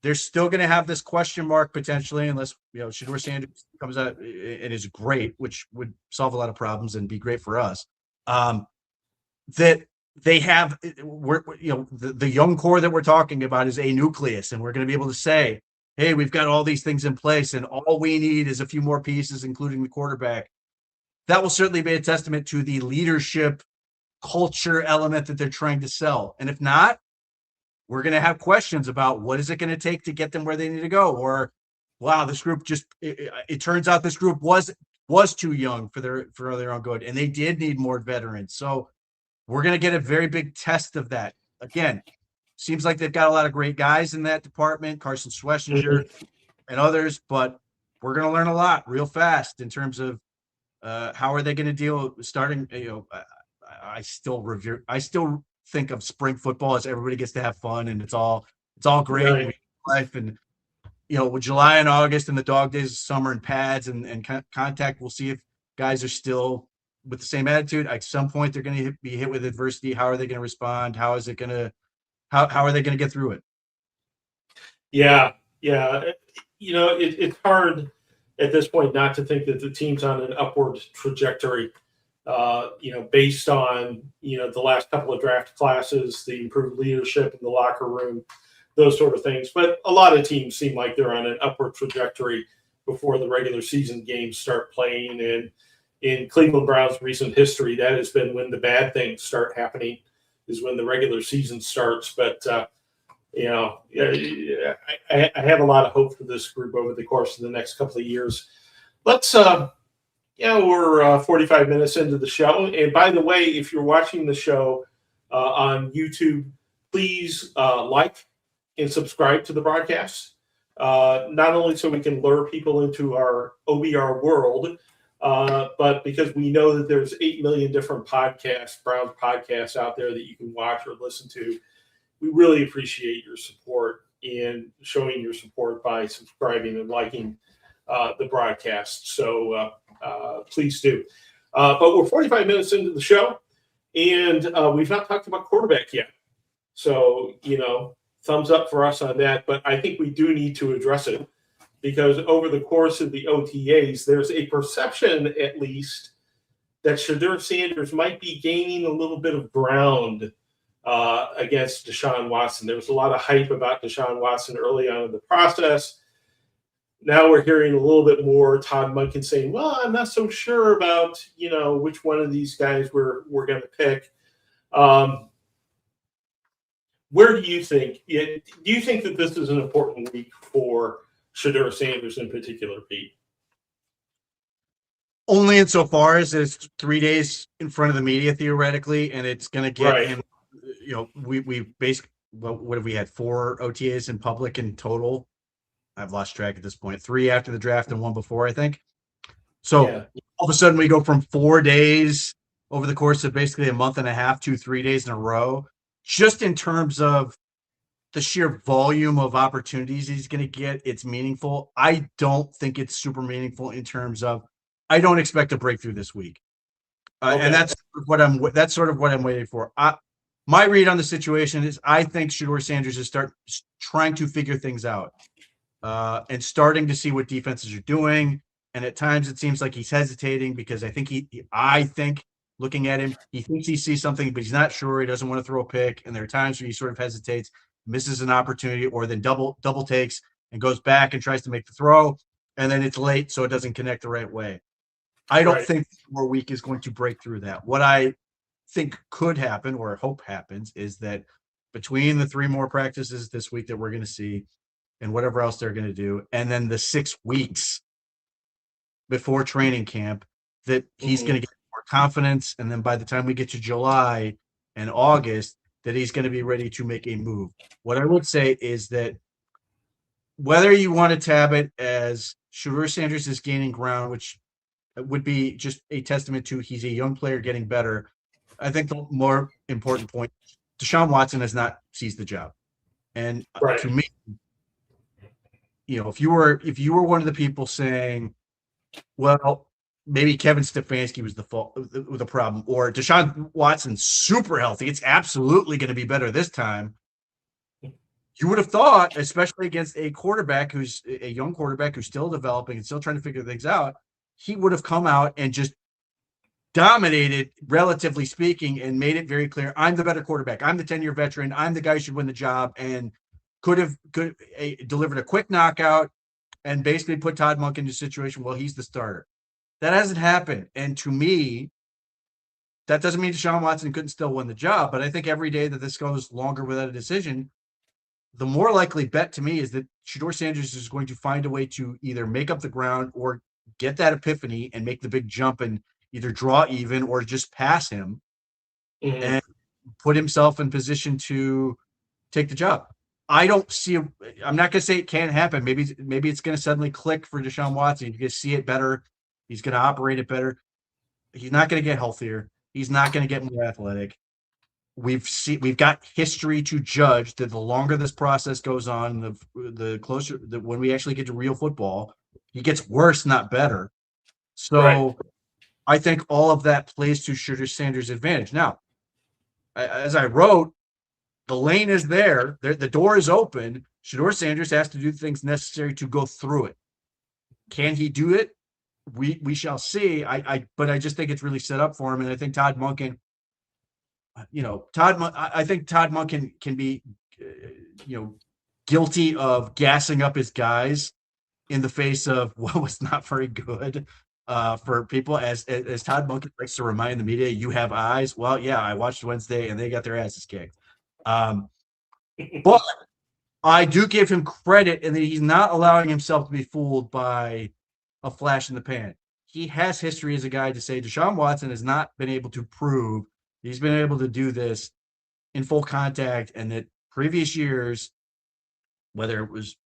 they're still going to have this question mark potentially, unless Shedeur Sanders comes out and is great, which would solve a lot of problems and be great for us. That they have, the young core that we're talking about is a nucleus, and we're going to be able to say, hey, we've got all these things in place, and all we need is a few more pieces, including the quarterback. That will certainly be a testament to the leadership culture element that they're trying to sell. And if not, we're going to have questions about what is it going to take to get them where they need to go. Or, wow, this group it turns out this group was too young for their own good, and they did need more veterans. So we're going to get a very big test of that. Again, seems like they've got a lot of great guys in that department, Carson Schlesinger and others, but we're going to learn a lot real fast in terms of how are they going to deal starting. I still think of spring football as everybody gets to have fun and it's all great Right. life, and with July and August and the dog days of summer and pads and contact, we'll see if guys are still with the same attitude. At some point they're going to be hit with adversity. How are they going to respond? How are they going to get through it? Yeah. It's hard at this point not to think that the team's on an upward trajectory. Based on the last couple of draft classes, the improved leadership in the locker room, those sort of things. But a lot of teams seem like they're on an upward trajectory before the regular season games start playing. And in Cleveland Browns' recent history, that has been when the bad things start happening, is when the regular season starts. But I have a lot of hope for this group over the course of the next couple of years. Let's. We're 45 minutes into the show. And by the way, if you're watching the show on YouTube, please like and subscribe to the broadcast. Not only so we can lure people into our OBR world, but because we know that there's 8 million different Browns podcasts out there that you can watch or listen to. We really appreciate your support and showing your support by subscribing and liking the broadcast. So please do. But we're 45 minutes into the show, and we've not talked about quarterback yet. So, thumbs up for us on that. But I think we do need to address it because over the course of the OTAs, there's a perception, at least, that Shedeur Sanders might be gaining a little bit of ground against Deshaun Watson. There was a lot of hype about Deshaun Watson early on in the process. Now we're hearing a little bit more Todd Monken saying, well, I'm not so sure about, which one of these guys we're going to pick. Where do you think? Do you think that this is an important week for Shedeur Sanders in particular, Pete? Only insofar as it's 3 days in front of the media, theoretically, and it's going to get him, we basically, what have we had? 4 OTAs in public in total? I've lost track at this point. 3 after the draft and 1 before, I think. So all of a sudden we go from 4 days over the course of basically a month and a half to 3 days in a row, just in terms of the sheer volume of opportunities he's going to get. It's meaningful. I don't think it's super meaningful in terms of, I don't expect a breakthrough this week. And that's sort of what I'm waiting for. My read on the situation is I think Shedeur Sanders is trying to figure things out. And starting to see what defenses are doing. And at times it seems like he's hesitating because I think looking at him, he thinks he sees something, but he's not sure. He doesn't want to throw a pick. And there are times where he sort of hesitates, misses an opportunity, or then double takes and goes back and tries to make the throw. And then it's late, so it doesn't connect the right way. I don't think more week is going to break through that. What I think could happen, or hope happens, is that between the 3 more practices this week that we're going to see, and whatever else they're going to do, and then the 6 weeks before training camp, that he's going to get more confidence, and then by the time we get to July and August, that he's going to be ready to make a move. What I would say is that whether you want to tab it as Shedeur Sanders is gaining ground, which would be just a testament to he's a young player getting better, I think the more important point, Deshaun Watson has not seized the job. And to me, if you were one of the people saying, well, maybe Kevin Stefanski was the problem, or Deshaun Watson's super healthy, it's absolutely going to be better this time, you would have thought, especially against a quarterback who's a young quarterback who's still developing and still trying to figure things out, he would have come out and just dominated, relatively speaking, and made it very clear, I'm the better quarterback. I'm the 10-year veteran. I'm the guy who should win the job, and could delivered a quick knockout and basically put Todd Monk into a situation, well, he's the starter. That hasn't happened. And to me, that doesn't mean Deshaun Watson couldn't still win the job, but I think every day that this goes longer without a decision, the more likely bet to me is that Shedeur Sanders is going to find a way to either make up the ground or get that epiphany and make the big jump and either draw even or just pass him and put himself in position to take the job. I don't see. I'm not going to say it can't happen. Maybe it's going to suddenly click for Deshaun Watson. You're going to see it better. He's going to operate it better. He's not going to get healthier. He's not going to get more athletic. We've got history to judge that the longer this process goes on, the closer that when we actually get to real football, he gets worse, not better. So right. I think all of that plays to Shedeur Sanders' advantage. Now, as I wrote, the lane is there. The door is open. Shedeur Sanders has to do the things necessary to go through it. Can he do it? We shall see. But I just think it's really set up for him, and I think Todd Monken. I think Todd Monken can be, guilty of gassing up his guys in the face of what was not very good for people. As Todd Monken likes to remind the media, you have eyes. Well, yeah, I watched Wednesday and they got their asses kicked. But I do give him credit in that he's not allowing himself to be fooled by a flash in the pan. He has history as a guy to say Deshaun Watson has not been able to prove he's been able to do this in full contact, and that previous years, whether it was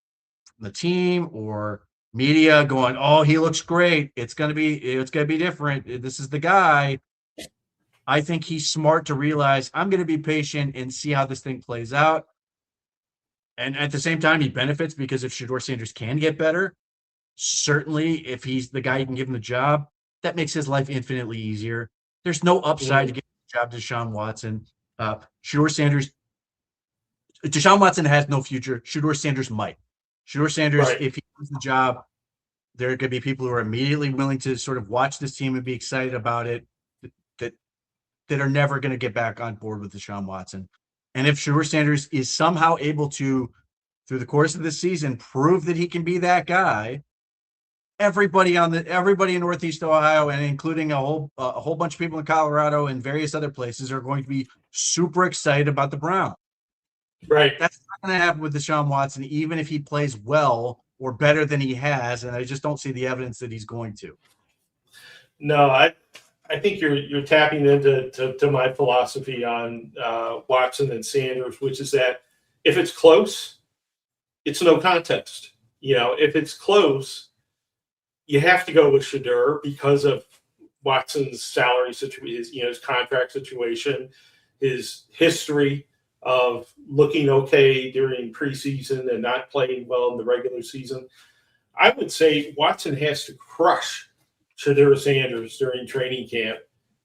the team or media going, oh, he looks great, it's gonna be different, this is the guy. I think he's smart to realize I'm going to be patient and see how this thing plays out. And at the same time, he benefits because if Shedeur Sanders can get better, certainly if he's the guy who can give him the job, that makes his life infinitely easier. There's no upside to getting the job to Deshaun Watson. Deshaun Watson has no future. Shedeur Sanders might. Shedeur Sanders, right. If he wins the job, there could be people who are immediately willing to sort of watch this team and be excited about it, that are never going to get back on board with Deshaun Watson. And if Shedeur Sanders is somehow able to, through the course of this season, prove that he can be that guy, everybody in Northeast Ohio, and including a whole bunch of people in Colorado and various other places, are going to be super excited about the Browns. Right. That's not going to happen with Deshaun Watson, even if he plays well or better than he has, and I just don't see the evidence that he's going to. No, I think you're tapping into my philosophy on Watson and Sanders, which is that if it's close, it's no contest. If it's close, you have to go with Shedeur because of Watson's salary situation, his contract situation, his history of looking okay during preseason and not playing well in the regular season. I would say Watson has to crush Shedeur Sanders during training camp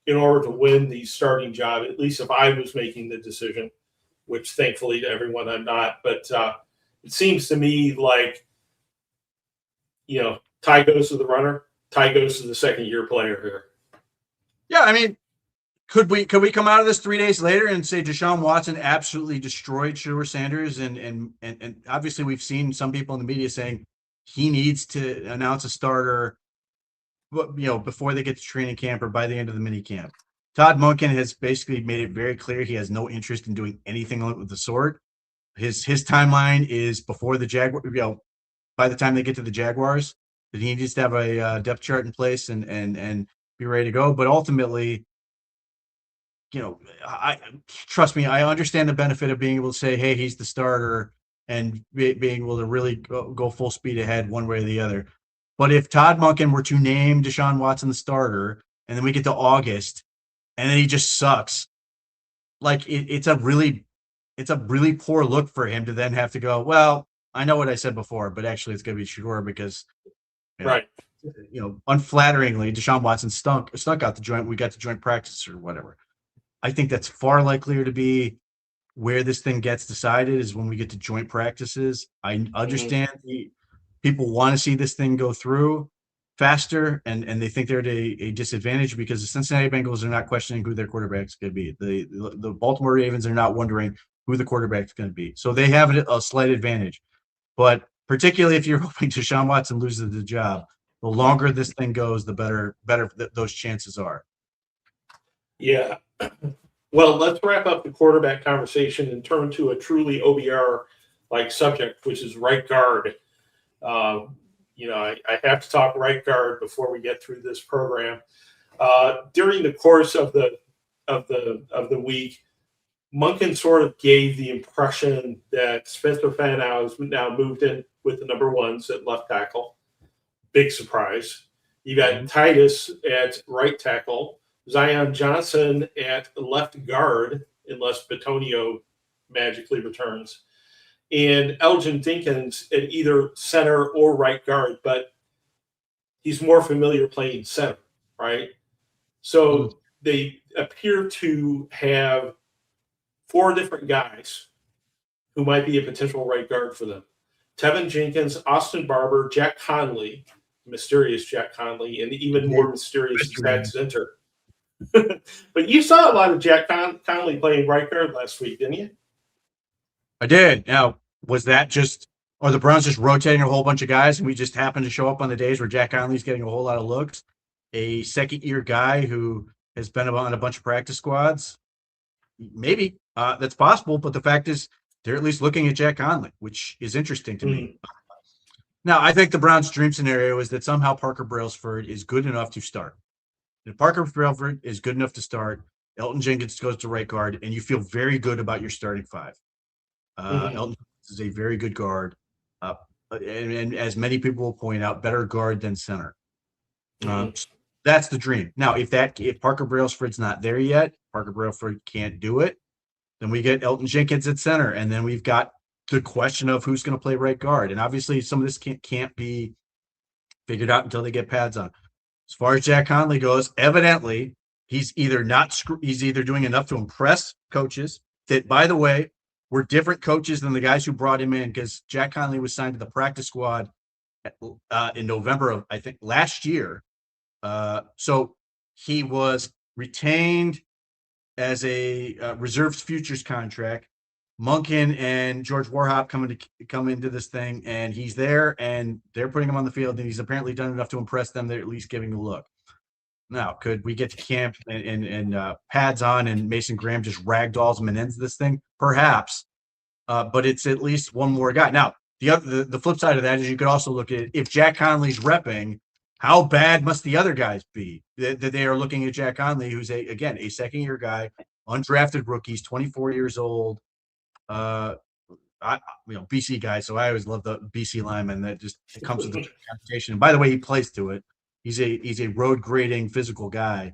in order to win the starting job, at least if I was making the decision, which thankfully to everyone I'm not. But it seems to me like, tie goes to the runner, tie goes to the second-year player here. Yeah, I mean, could we come out of this 3 days later and say Deshaun Watson absolutely destroyed Shedeur Sanders? And obviously we've seen some people in the media saying he needs to announce a starter before they get to training camp or by the end of the mini camp. Todd Monken has basically made it very clear he has no interest in doing anything with the sort. His timeline is before the Jaguar, by the time they get to the Jaguars, that he needs to have a depth chart in place and be ready to go. But ultimately, trust me, I understand the benefit of being able to say, hey, he's the starter, and being able to really go full speed ahead one way or the other. But if Todd Monken were to name Deshaun Watson the starter, and then we get to August, and then he just sucks, like it's a really poor look for him to then have to go, well, I know what I said before, but actually it's going to be Shedeur because, right. Unflatteringly, Deshaun Watson stunk out the joint. We got to joint practice or whatever. I think that's far likelier to be where this thing gets decided is when we get to joint practices. I understand people want to see this thing go through faster, and they think they're at a disadvantage because the Cincinnati Bengals are not questioning who their quarterback's going to be. The Baltimore Ravens are not wondering who the quarterback's going to be. So they have a slight advantage. But particularly if you're hoping Deshaun Watson loses the job, the longer this thing goes, the better those chances are. Yeah. Well, let's wrap up the quarterback conversation and turn to a truly OBR-like subject, which is right guard. I have to talk right guard before we get through this program. During the course of the week, Monken sort of gave the impression that Spencer Fanow has now moved in with the number ones at left tackle. Big surprise. You got Titus at right tackle, Zion Johnson at left guard, unless Batonio magically returns, and Elgin Dinkins at either center or right guard, but he's more familiar playing center, right? So they appear to have 4 different guys who might be a potential right guard for them. Tevin Jenkins, Austin Barber, Jack Conley, mysterious Jack Conley, and even more mysterious Chad Zinter. But you saw a lot of Jack Conley playing right guard last week, didn't you? I did. Now, was that are the Browns just rotating a whole bunch of guys and we just happen to show up on the days where Jack Conley's getting a whole lot of looks? A second-year guy who has been on a bunch of practice squads? Maybe. That's possible, but the fact is they're at least looking at Jack Conley, which is interesting to me. Now, I think the Browns' dream scenario is that somehow Parker Brailsford is good enough to start. If Parker Brailsford is good enough to start, Elgton Jenkins goes to right guard, and you feel very good about your starting 5. Elgton is a very good guard, and as many people will point out, better guard than center. That's the dream. Now, if Parker Brailsford's not there yet, Parker Brailsford can't do it, then we get Elgton Jenkins at center, and then we've got the question of who's going to play right guard. And obviously, some of this can't be figured out until they get pads on. As far as Jack Conley goes, evidently he's either doing enough to impress coaches that, by the way, were different coaches than the guys who brought him in, because Jack Conley was signed to the practice squad in November of, I think, last year. So he was retained as a reserves futures contract. Monken and George Warhop come into this thing, and he's there, and they're putting him on the field, and he's apparently done enough to impress them. They're at least giving a look. Now, could we get to camp and pads on, and Mason Graham just ragdolls him and ends this thing? Perhaps, but it's at least one more guy. Now, the flip side of that is you could also look at, if Jack Conley's repping, how bad must the other guys be that they are looking at Jack Conley, who's a second-year guy, undrafted rookies, 24 years old. BC guy, so I always love the BC lineman. That just comes with the reputation. And by the way, he plays to it. He's a road grading physical guy.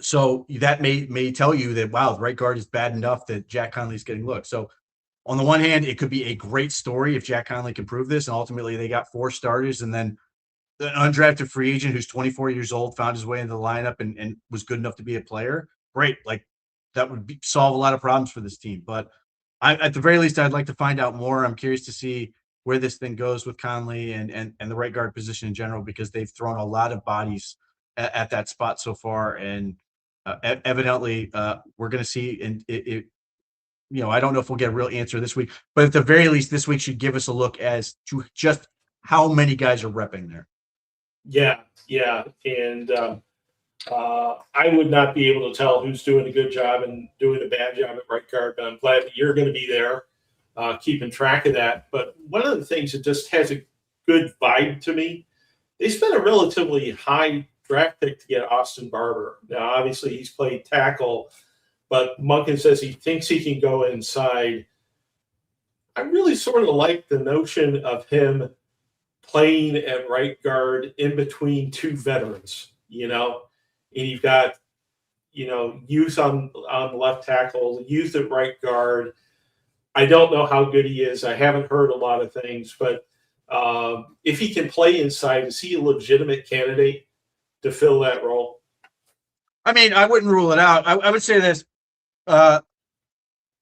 So that may tell you that, wow, the right guard is bad enough that Jack Conley's getting looked. So on the one hand, it could be a great story if Jack Conley can prove this, and ultimately they got 4 starters, and then an undrafted free agent who's 24 years old found his way into the lineup and was good enough to be a player. Great. Like, that would solve a lot of problems for this team. But at the very least, I'd like to find out more. I'm curious to see where this thing goes with Conley and the right guard position in general, because they've thrown a lot of bodies at that spot so far. And evidently, we're going to see. And I don't know if we'll get a real answer this week, but at the very least, this week should give us a look as to just how many guys are repping there. Yeah. And I would not be able to tell who's doing a good job and doing a bad job at right guard, but I'm glad that you're going to be there keeping track of that. But one of the things that just has a good vibe to me, they spent a relatively high draft pick to get Austin Barber. Now, obviously, he's played tackle, but Monken says he thinks he can go inside. I really sort of like the notion of him playing at right guard in between 2 veterans, and you've got, youth on left tackle, youth at right guard. I don't know how good he is. I haven't heard a lot of things, but if he can play inside, is he a legitimate candidate to fill that role? I mean, I wouldn't rule it out. I would say this.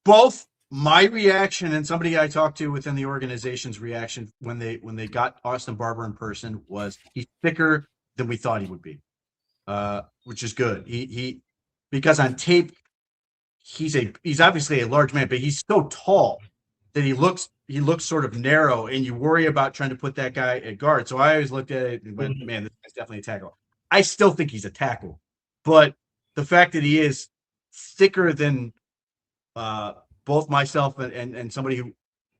both my reaction and somebody I talked to within the organization's reaction when they got Austin Barber in person was he's thicker than we thought he would be, which is good. He because on tape he's obviously a large man, but he's so tall that he looks sort of narrow, and you worry about trying to put that guy at guard. So I always looked at it and went, man, this guy's definitely a tackle. I still think he's a tackle, but the fact that he is thicker than both myself and somebody who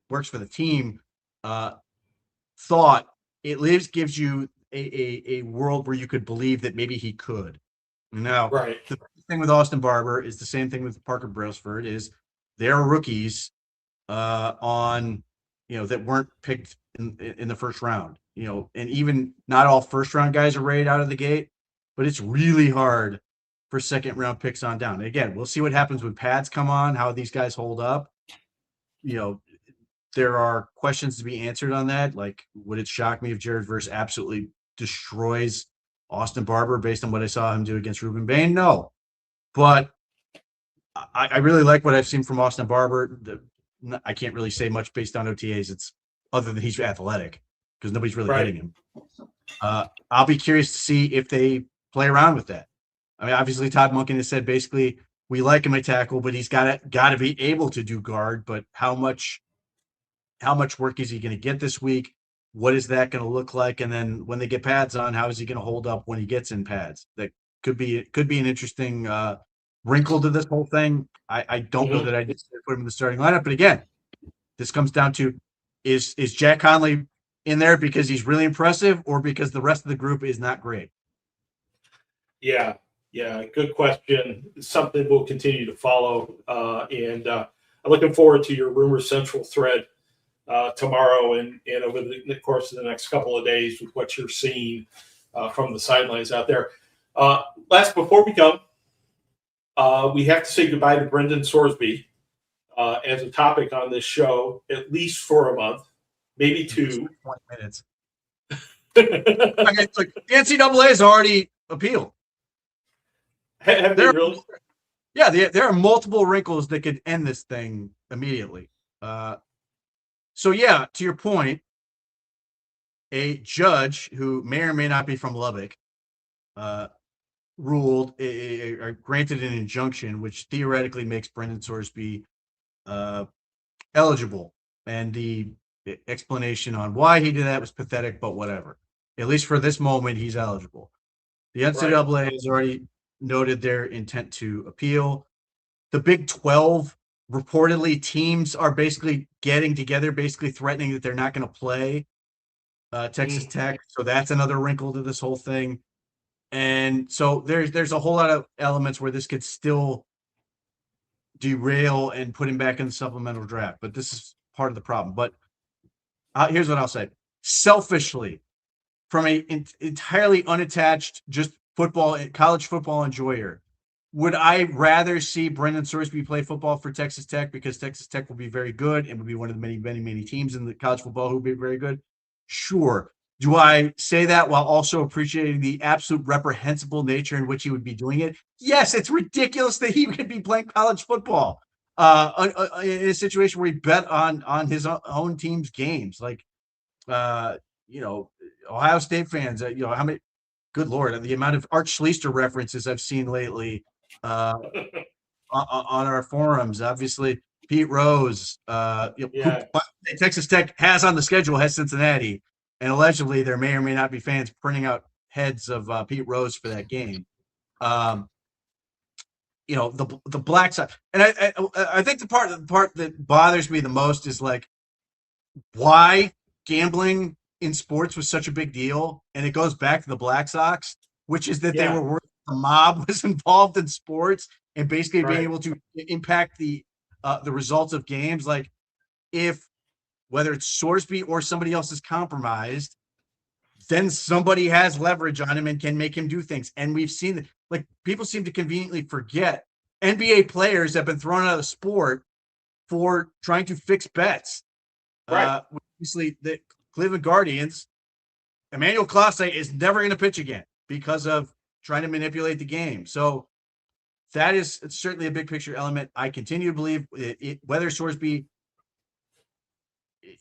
works for the team thought, it gives you a world where you could believe that maybe he could. Now, Right. the thing with Austin Barber is the same thing with Parker Brailsford is they're rookies on, that weren't picked in the first round, and even not all first round guys are rated out of the gate, but it's really hard for second round picks on down. Again, we'll see what happens when pads come on, how these guys hold up. There are questions to be answered on that. Like, would it shock me if Jared Verse absolutely destroys Austin Barber based on what I saw him do against Ruben Bain? No, but I really like what I've seen from Austin Barber. I can't really say much based on OTAs. It's other than he's athletic because nobody's really hitting him. I'll be curious to see if they play around with that. I mean, obviously Todd Monken has said basically we like him at tackle, but he's got to be able to do guard. But how much work is he going to get this week? What is that going to look like? And then when they get pads on, how is he going to hold up when he gets in pads? That could be an interesting wrinkle to this whole thing. I don't know that I just put him in the starting lineup, but again, this comes down to is Jack Conley in there because he's really impressive or because the rest of the group is not great? Yeah, good question. Something we'll continue to follow, and I'm looking forward to your Rumor Central thread tomorrow and over the course of the next couple of days with what you're seeing from the sidelines out there. Before we go, we have to say goodbye to Brendan Sorsby as a topic on this show, at least for a month, maybe 2. 20 minutes. I mean, it's like the NCAA has already appealed. Have they really? Yeah, there are multiple wrinkles that could end this thing immediately. So yeah, to your point, a judge who may or may not be from Lubbock ruled or granted an injunction, which theoretically makes Brendan Sorsby eligible. And the explanation on why he did that was pathetic, but whatever. At least for this moment, he's eligible. The NCAA has already noted their intent to appeal. The Big 12, reportedly, teams are basically getting together, basically threatening that they're not going to play Texas Tech. So that's another wrinkle to this whole thing. And so there's a whole lot of elements where this could still derail and put him back in the supplemental draft. But this is part of the problem. But here's what I'll say. Selfishly, from an entirely unattached, just college football enjoyer, would I rather see Brendan Sorsby play football for Texas Tech because Texas Tech will be very good and will be one of the many, many, many teams in the college football who will be very good? Sure. Do I say that while also appreciating the absolute reprehensible nature in which he would be doing it? Yes, it's ridiculous that he could be playing college football in a situation where he bet on his own team's games. Like, Ohio State fans, how many, good Lord, the amount of Art Schlichter references I've seen lately on our forums. Obviously, Pete Rose, who Texas Tech has on the schedule, has Cincinnati. And allegedly, there may or may not be fans printing out heads of Pete Rose for that game. The black side, and I think the part that bothers me the most is like why gambling in sports was such a big deal, and it goes back to the Black Sox, which is that they were worried the mob was involved in sports and basically being able to impact the results of games. Like if whether it's Sorsby or somebody else is compromised, then somebody has leverage on him and can make him do things. And we've seen that, like, people seem to conveniently forget NBA players have been thrown out of sport for trying to fix bets. Obviously, the Cleveland Guardians, Emmanuel Clase is never going to pitch again because of trying to manipulate the game. So that is certainly a big picture element. I continue to believe whether Sorsby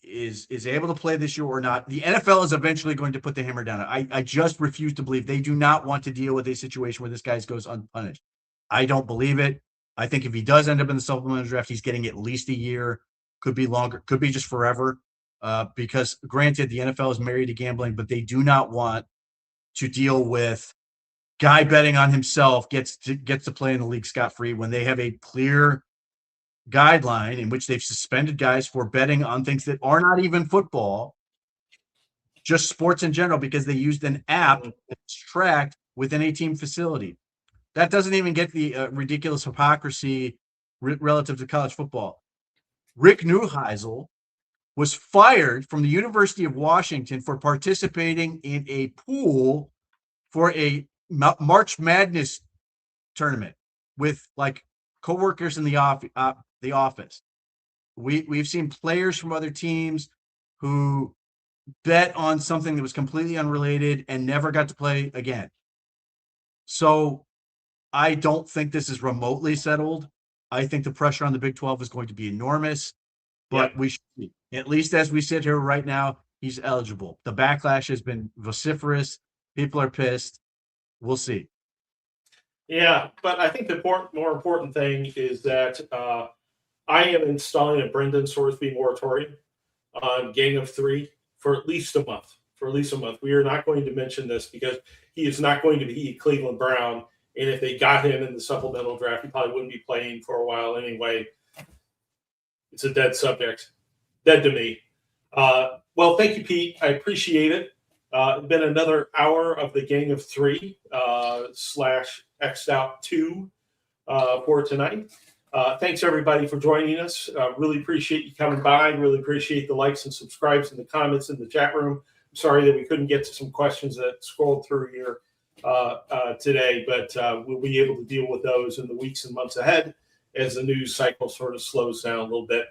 is able to play this year or not, the NFL is eventually going to put the hammer down. I just refuse to believe they do not want to deal with a situation where this guy goes unpunished. I don't believe it. I think if he does end up in the supplemental draft, he's getting at least a year, could be longer, could be just forever. Because granted, the NFL is married to gambling, but they do not want to deal with guy betting on himself gets to play in the league scot-free when they have a clear guideline in which they've suspended guys for betting on things that are not even football, just sports in general, because they used an app that's tracked within a team facility. That doesn't even get the ridiculous hypocrisy relative to college football. Rick Neuheisel was fired from the University of Washington for participating in a pool for a March Madness tournament with like coworkers in the office. We've seen players from other teams who bet on something that was completely unrelated and never got to play again. So I don't think this is remotely settled. I think the pressure on the Big 12 is going to be enormous, but we should see. At least as we sit here right now, he's eligible. The backlash has been vociferous. People are pissed. We'll see. Yeah, but I think the more important thing is that I am installing a Brendan Sorsby moratorium on Gang of Three for at least a month. We are not going to mention this because he is not going to be a Cleveland Brown. And if they got him in the supplemental draft, he probably wouldn't be playing for a while anyway. It's a dead subject. Dead to me. Well, thank you, Pete. I appreciate it. It's been another hour of the Gang of Three / X'd Out 2 for tonight. Thanks, everybody, for joining us. Really appreciate you coming by. Really appreciate the likes and subscribes and the comments in the chat room. I'm sorry that we couldn't get to some questions that scrolled through here today, but we'll be able to deal with those in the weeks and months ahead as the news cycle sort of slows down a little bit.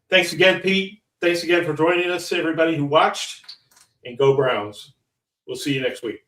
Thanks again, Pete. Thanks again for joining us, everybody who watched, and go Browns. We'll see you next week.